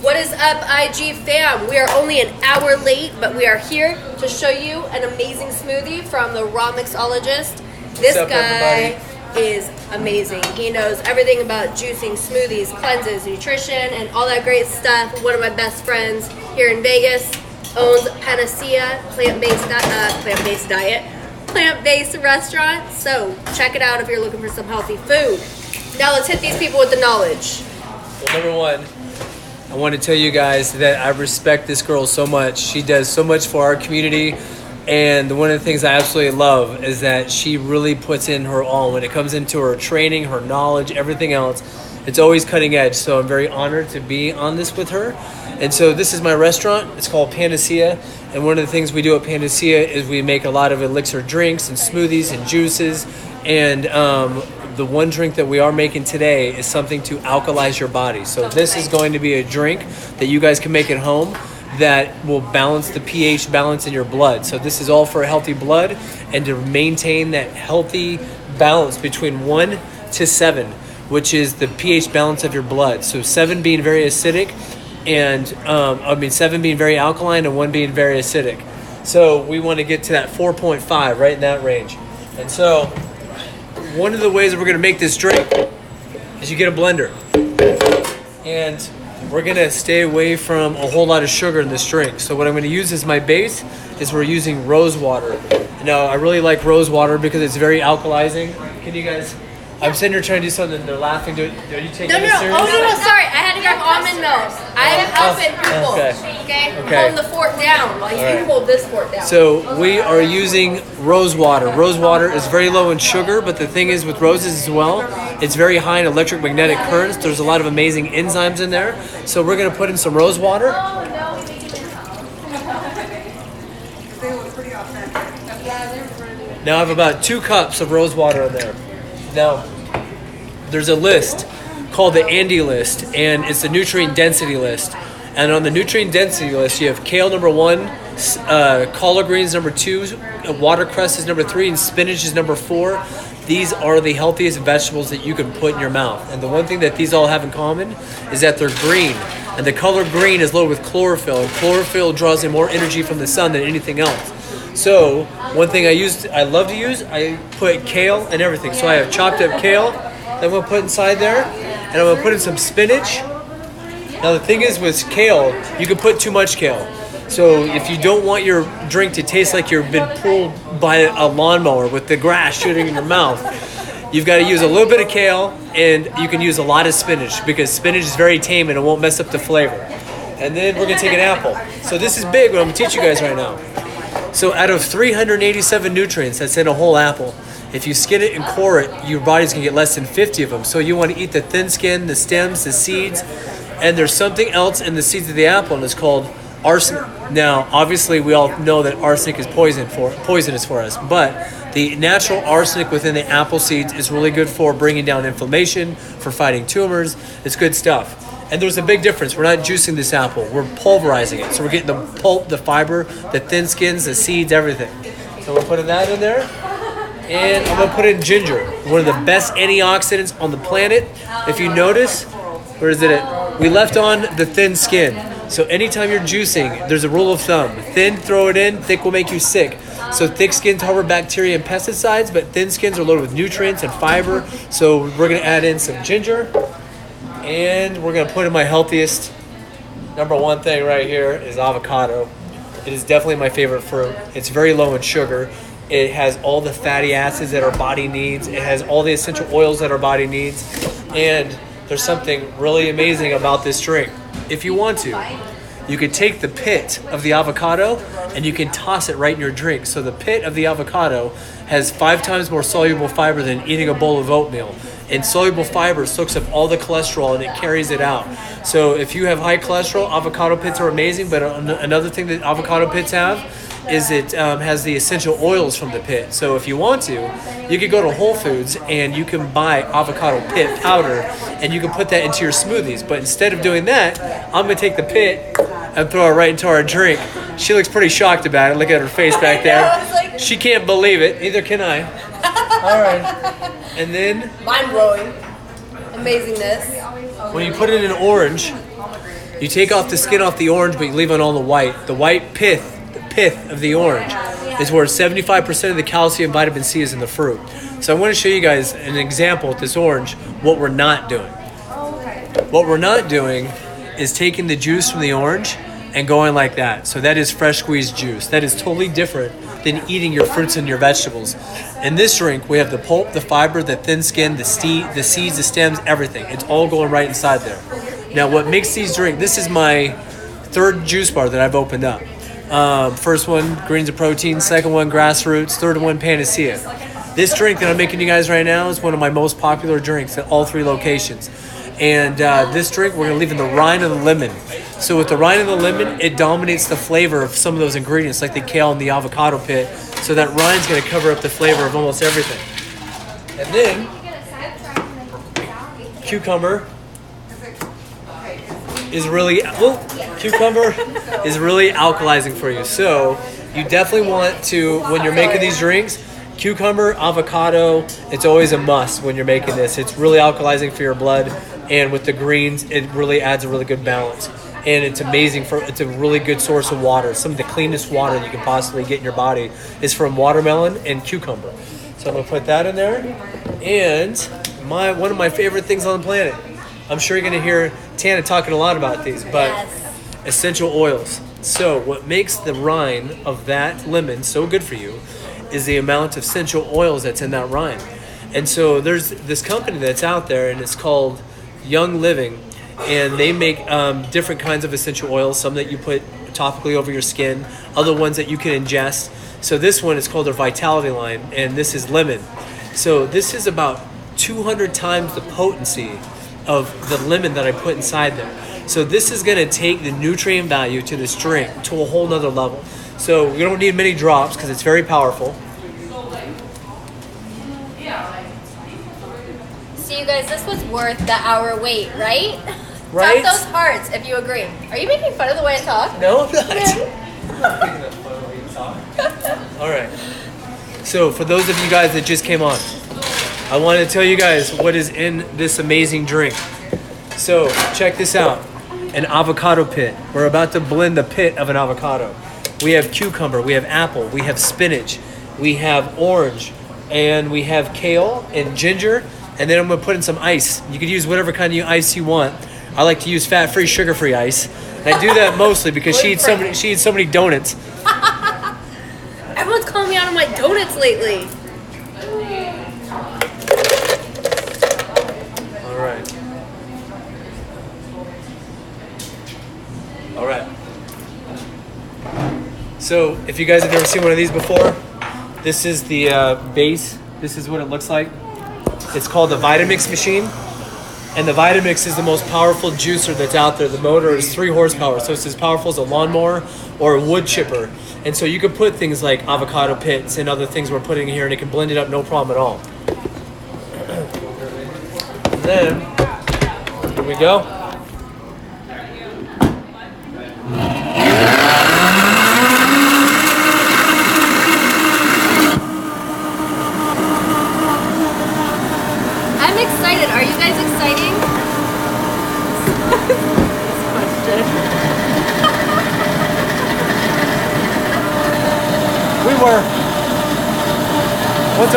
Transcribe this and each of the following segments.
What is up, IG fam? We are only an hour late, but we are here to show you an amazing smoothie from the Raw Mixologist. This guy is amazing. He knows everything about juicing, smoothies, cleanses, nutrition, and all that great stuff. One of my best friends here in Vegas owns Panacea plant-based restaurant. So check it out if you're looking for some healthy food. Now let's hit these people with the knowledge. Well, number one, I want to tell you guys that I respect this girl so much. She does so much for our community, and one of the things I absolutely love is that she really puts in her all when it comes into her training, her knowledge, everything else. It's always cutting edge, so I'm very honored to be on this with her. And so this is my restaurant. It's called Panacea, and one of the things we do at Panacea is we make a lot of elixir drinks and smoothies and juices, and the one drink that we are making today is something to alkalize your body. So this is going to be a drink that you guys can make at home that will balance the pH balance in your blood. So this is all for a healthy blood and to maintain that healthy balance between 1 to 7, which is the pH balance of your blood. So 7 being very acidic and 7 being very alkaline and 1 being very acidic. So we want to get to that 4.5, right in that range. And so one of the ways that we're going to make this drink is you get a blender. And we're going to stay away from a whole lot of sugar in this drink. So what I'm going to use as my base is we're using rose water. Now, I really like rose water because it's very alkalizing. Can you guys... I'm sitting here trying to do something and they're laughing. Are you taking this serious? Oh, no, sorry. I had to grab almond milk. I am helping people. Okay. Holding the fork down while you hold this fork down. So we are using rose water. Rose water is very low in sugar, but the thing is with roses as well, it's very high in electromagnetic currents. There's a lot of amazing enzymes in there. So we're going to put in some rose water. Now I have about 2 cups of rose water in there. Now, there's a list called the Andy list, and it's the nutrient density list. And on the nutrient density list, you have kale number 1, collard greens number 2, watercress is number 3, and spinach is number 4. These are the healthiest vegetables that you can put in your mouth. And the one thing that these all have in common is that they're green. And the color green is loaded with chlorophyll, and chlorophyll draws in more energy from the sun than anything else. So one thing I love to use, I put kale and everything. So I have chopped up kale that I'm going to put inside there, and I'm going to put in some spinach. Now the thing is with kale, you can put too much kale. So if you don't want your drink to taste like you've been pulled by a lawnmower with the grass shooting in your mouth, you've got to use a little bit of kale, and you can use a lot of spinach because spinach is very tame and it won't mess up the flavor. And then we're going to take an apple. So this is big, what I'm going to teach you guys right now. So out of 387 nutrients that's in a whole apple, if you skin it and core it, your body's going to get less than 50 of them. So you want to eat the thin skin, the stems, the seeds, and there's something else in the seeds of the apple, and it's called arsenic. Now, obviously, we all know that arsenic is poisonous for us, but the natural arsenic within the apple seeds is really good for bringing down inflammation, for fighting tumors. It's good stuff. And there's a big difference. We're not juicing this apple. We're pulverizing it. So we're getting the pulp, the fiber, the thin skins, the seeds, everything. So we're putting that in there. And I'm going to put in ginger, one of the best antioxidants on the planet. If you notice, where is it? We left on the thin skin. So anytime you're juicing, there's a rule of thumb. Thin, throw it in. Thick will make you sick. So thick skins harbor bacteria and pesticides, but thin skins are loaded with nutrients and fiber. So we're going to add in some ginger. And we're going to put in my healthiest, number 1 thing right here is avocado. It is definitely my favorite fruit. It's very low in sugar. It has all the fatty acids that our body needs. It has all the essential oils that our body needs. And there's something really amazing about this drink. If you want to, you could take the pit of the avocado and you can toss it right in your drink. So the pit of the avocado has 5 times more soluble fiber than eating a bowl of oatmeal. And soluble fiber soaks up all the cholesterol and it carries it out. So if you have high cholesterol, avocado pits are amazing. But another thing that avocado pits have is it has the essential oils from the pit. So if you want to, you could go to Whole Foods and you can buy avocado pit powder and you can put that into your smoothies. But instead of doing that, I'm going to take the pit and throw it right into our drink. She looks pretty shocked about it. Look at her face back there. She can't believe it. Neither can I. All right. And then... mind blowing. Amazingness. When you put it in orange, You take off the skin off the orange, but you leave on all the white. The white pith, the pith of the orange, is where 75% of the calcium vitamin C is in the fruit. So I want to show you guys an example with this orange, what we're not doing. What we're not doing is taking the juice from the orange and going like that. So that is fresh squeezed juice. That is totally different than eating your fruits and your vegetables. In this drink, we have the pulp, the fiber, the thin skin, the seeds, the stems, everything. It's all going right inside there. Now, what makes these drinks, this is my third juice bar that I've opened up. First one, greens of protein. Second one, grassroots. Third one, panacea. This drink that I'm making you guys right now is one of my most popular drinks at all 3 locations. And this drink, we're going to leave in the rind of the lemon. So with the rind of the lemon, it dominates the flavor of some of those ingredients, like the kale and the avocado pit. So that rind's going to cover up the flavor of almost everything. And then, cucumber is really alkalizing for you. So you definitely want to, when you're making these drinks, cucumber, avocado, it's always a must when you're making this. It's really alkalizing for your blood, and with the greens, it really adds a really good balance. And it's amazing it's a really good source of water. Some of the cleanest water you can possibly get in your body is from watermelon and cucumber. So I'm gonna put that in there. And one of my favorite things on the planet. I'm sure you're gonna hear Tana talking a lot about these, but essential oils. So what makes the rind of that lemon so good for you is the amount of essential oils that's in that rind. And so there's this company that's out there, and it's called Young Living, and they make different kinds of essential oils, some that you put topically over your skin, other ones that you can ingest. So this one is called their Vitality line, and this is lemon. So this is about 200 times the potency of the lemon that I put inside there. So this is gonna take the nutrient value to this drink to a whole nother level. So we don't need many drops because it's very powerful. So you guys, this was worth the hour wait, right? Right? Drop those hearts if you agree. Are you making fun of the way I talk? No, I'm not. I'm not making fun of the way you talk. All right. So for those of you guys that just came on, I want to tell you guys what is in this amazing drink. So check this out. An avocado pit. We're about to blend the pit of an avocado. We have cucumber, we have apple, we have spinach, we have orange, and we have kale and ginger, and then I'm gonna put in some ice. You could use whatever kind of ice you want. I like to use fat-free, sugar-free ice. And I do that mostly because she eats so many donuts. Everyone's calling me out on my donuts lately. All right. So if you guys have never seen one of these before, this is the base. This is what it looks like. It's called the Vitamix machine. And the Vitamix is the most powerful juicer that's out there. The motor is 3 horsepower, so it's as powerful as a lawnmower or a wood chipper. And so you can put things like avocado pits and other things we're putting in here, and it can blend it up no problem at all. And then, here we go. I'm excited. Are you guys exciting? We were. Once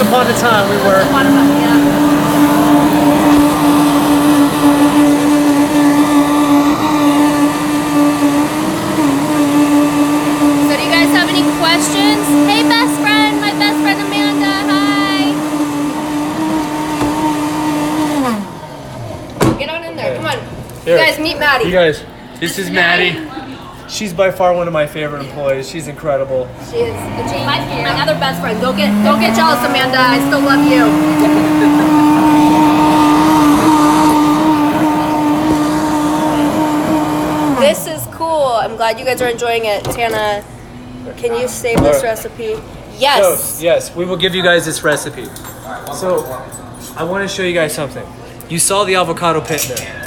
upon a time, we were. So do you guys have any questions? Hey, best friend. My best friend Amanda. Hi. Get on in there. Come on. Here. You guys, meet Maddie. You guys, this is Maddie. She's by far one of my favorite employees. She's incredible. She is. My other best friend. Don't get jealous, Amanda. I still love you. This is cool. I'm glad you guys are enjoying it. Tana, can you save this recipe? Yes. So, yes, we will give you guys this recipe. So, I want to show you guys something. You saw the avocado pit there.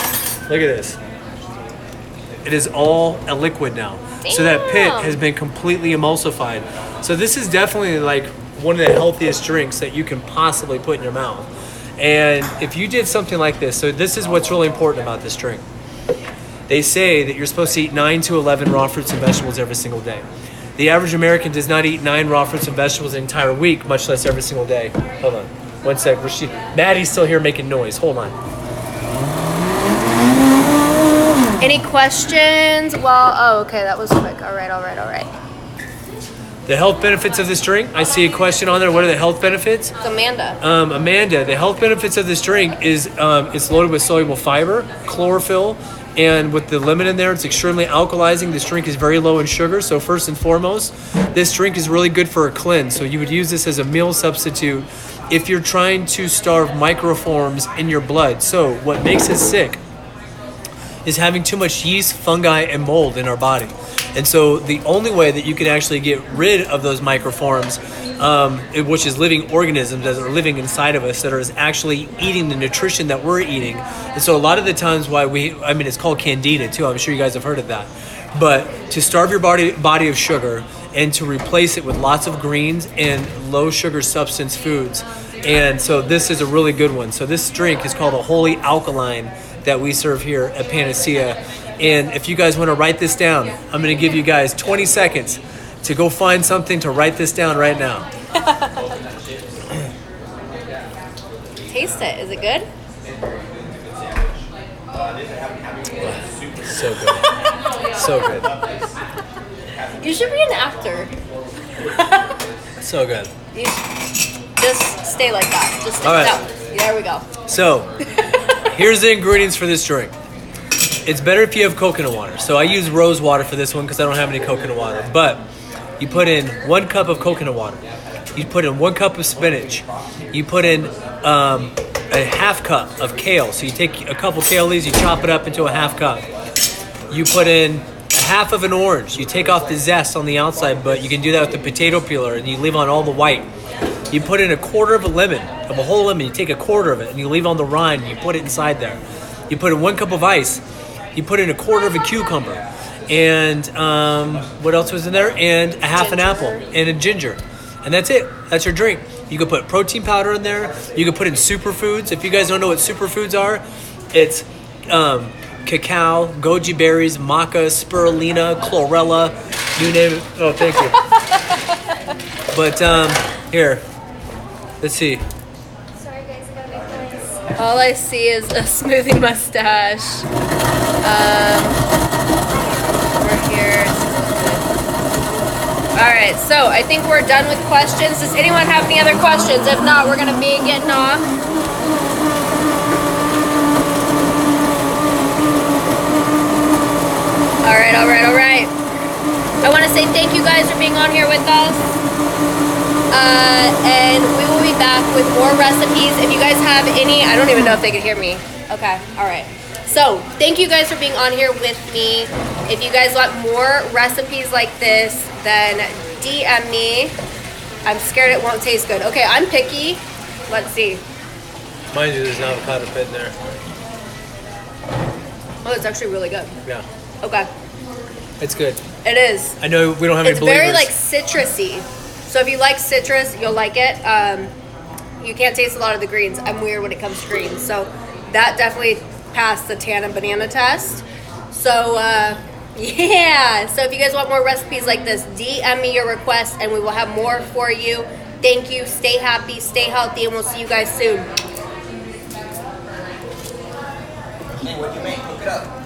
Look at this. It is all a liquid now. Damn. So that pit has been completely emulsified. So this is definitely like one of the healthiest drinks that you can possibly put in your mouth. And if you did something like this, so this is what's really important about this drink. they say that you're supposed to eat 9 to 11 raw fruits and vegetables every single day. The average American does not eat 9 raw fruits and vegetables an entire week, much less every single day. Hold on. One sec. Maddie's still here making noise. Hold on. Any questions? Well, oh, okay, that was quick. All right. The health benefits of this drink. I see a question on there. What are the health benefits? It's Amanda. Amanda, the health benefits of this drink is it's loaded with soluble fiber, chlorophyll, and with the lemon in there, it's extremely alkalizing. This drink is very low in sugar. So first and foremost, this drink is really good for a cleanse. So you would use this as a meal substitute if you're trying to starve microforms in your blood. So what makes us sick is having too much yeast, fungi, and mold in our body. And so the only way that you can actually get rid of those microforms, which is living organisms that are living inside of us that are actually eating the nutrition that we're eating. And so a lot of the times it's called candida too. I'm sure you guys have heard of that. But to starve your body of sugar and to replace it with lots of greens and low sugar substance foods. And so this is a really good one. So this drink is called a Holy Alkaline that we serve here at Panacea. And if you guys want to write this down, I'm going to give you guys 20 seconds to go find something to write this down right now. Taste it. Is it good? So good. So good. You should be an actor. So good. Just stay like that. Just stay. All right. No. There we go. So, here's the ingredients for this drink. It's better if you have coconut water. So I use rose water for this one because I don't have any coconut water. But you put in 1 cup of coconut water. You put in 1 cup of spinach. You put in a half cup of kale. So you take a couple kale leaves, you chop it up into a half cup. You put in a half of an orange. You take off the zest on the outside, but you can do that with the potato peeler, and you leave on all the white. You put in a quarter of a lemon, of a whole lemon. You take a quarter of it, and you leave on the rind, and you put it inside there. You put in 1 cup of ice. You put in a quarter of a cucumber, and what else was in there? And a half an apple and a ginger, and that's it. That's your drink. You could put protein powder in there. You could put in superfoods. If you guys don't know what superfoods are, it's cacao, goji berries, maca, spirulina, chlorella, you name it. Oh, thank you. But here, let's see. Sorry guys, I gotta make noise. All I see is a smoothie mustache. We're here. All right, so I think we're done with questions. Does anyone have any other questions? If not, we're gonna be getting off. All right. I want to say thank you guys for being on here with us. And we will be back with more recipes. If you guys have any, I don't even know if they can hear me. Okay, all right. So thank you guys for being on here with me. If you guys want more recipes like this, then DM me. I'm scared it won't taste good. Okay, I'm picky. Let's see. Mind you, there's an avocado pit in there. Oh, it's actually really good. Yeah. Okay. It's good. It is. I know we don't have any It's believers. very like citrusy. So if you like citrus, you'll like it. You can't taste a lot of the greens. I'm weird when it comes to greens. So that definitely passed the tan and banana test. So yeah. So if you guys want more recipes like this, DM me your requests and we will have more for you. Thank you. Stay happy, stay healthy, and we'll see you guys soon. Hey, what you make? Look it up.